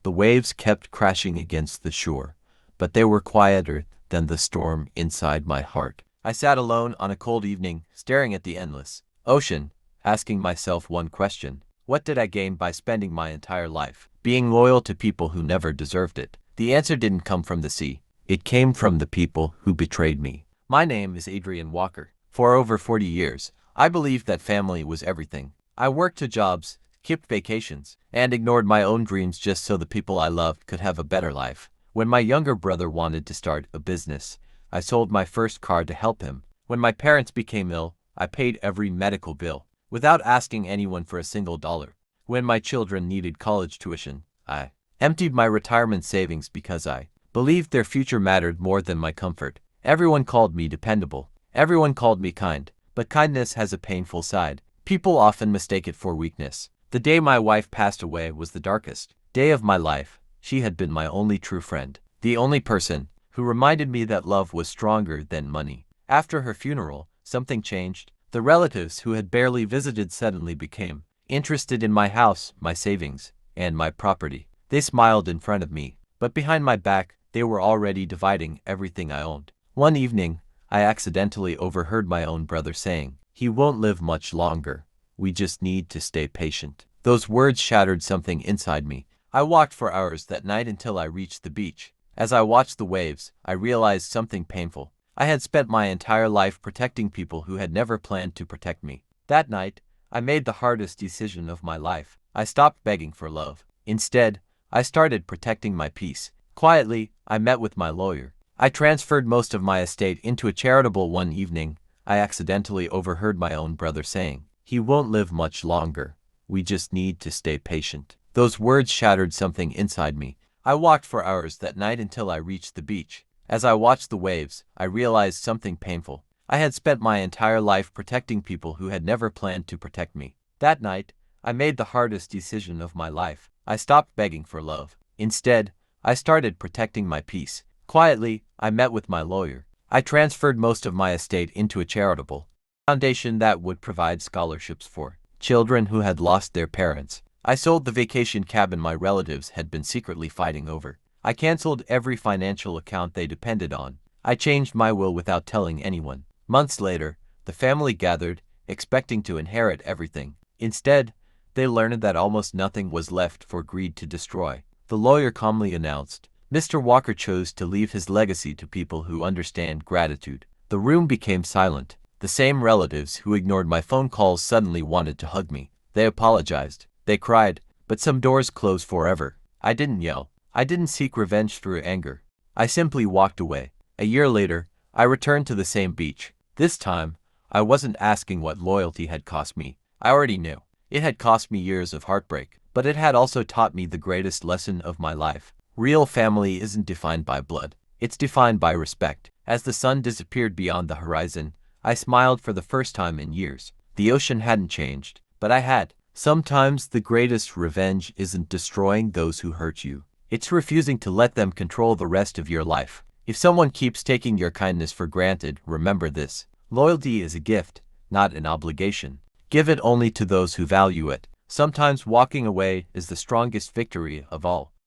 The waves kept crashing against the shore, but they were quieter than the storm inside my heart. I sat alone on a cold evening, staring at the endless ocean, asking myself one question: what did I gain by spending my entire life being loyal to people who never deserved it? The answer didn't come from the sea. It came from the people who betrayed me. My name is Adrian Walker. For over 40 years, I believed that family was everything. I worked 2 jobs, skipped vacations, and ignored my own dreams just so the people I loved could have a better life. When my younger brother wanted to start a business, I sold my first car to help him. When my parents became ill, I paid every medical bill, without asking anyone for a single dollar. When my children needed college tuition, I emptied my retirement savings because I believed their future mattered more than my comfort. Everyone called me dependable. Everyone called me kind. But kindness has a painful side. People often mistake it for weakness. The day my wife passed away was the darkest day of my life. She had been my only true friend, the only person who reminded me that love was stronger than money. After her funeral, something changed. The relatives who had barely visited suddenly became interested in my house, my savings, and my property. They smiled in front of me, but behind my back, they were already dividing everything I owned. One evening, I accidentally overheard my own brother saying, "He won't live much longer. We just need to stay patient." Those words shattered something inside me. I walked for hours that night until I reached the beach. As I watched the waves, I realized something painful. I had spent my entire life protecting people who had never planned to protect me. That night, I made the hardest decision of my life. I stopped begging for love. Instead, I started protecting my peace. Quietly, I met with my lawyer. I transferred most of my estate into a charitable. One evening, I accidentally overheard my own brother saying, "He won't live much longer. We just need to stay patient." Those words shattered something inside me. I walked for hours that night until I reached the beach. As I watched the waves, I realized something painful. I had spent my entire life protecting people who had never planned to protect me. That night, I made the hardest decision of my life. I stopped begging for love. Instead, I started protecting my peace. Quietly, I met with my lawyer. I transferred most of my estate into a charitable foundation that would provide scholarships for children who had lost their parents. I sold the vacation cabin my relatives had been secretly fighting over. I canceled every financial account they depended on. I changed my will without telling anyone. Months later, the family gathered, expecting to inherit everything. Instead, they learned that almost nothing was left for greed to destroy. The lawyer calmly announced, "Mr. Walker chose to leave his legacy to people who understand gratitude." The room became silent. The same relatives who ignored my phone calls suddenly wanted to hug me. They apologized. They cried, but some doors closed forever. I didn't yell. I didn't seek revenge through anger. I simply walked away. A year later, I returned to the same beach. This time, I wasn't asking what loyalty had cost me. I already knew. It had cost me years of heartbreak, but it had also taught me the greatest lesson of my life. Real family isn't defined by blood. It's defined by respect. As the sun disappeared beyond the horizon, I smiled for the first time in years. The ocean hadn't changed, but I had. Sometimes the greatest revenge isn't destroying those who hurt you. It's refusing to let them control the rest of your life. If someone keeps taking your kindness for granted, remember this: loyalty is a gift, not an obligation. Give it only to those who value it. Sometimes walking away is the strongest victory of all.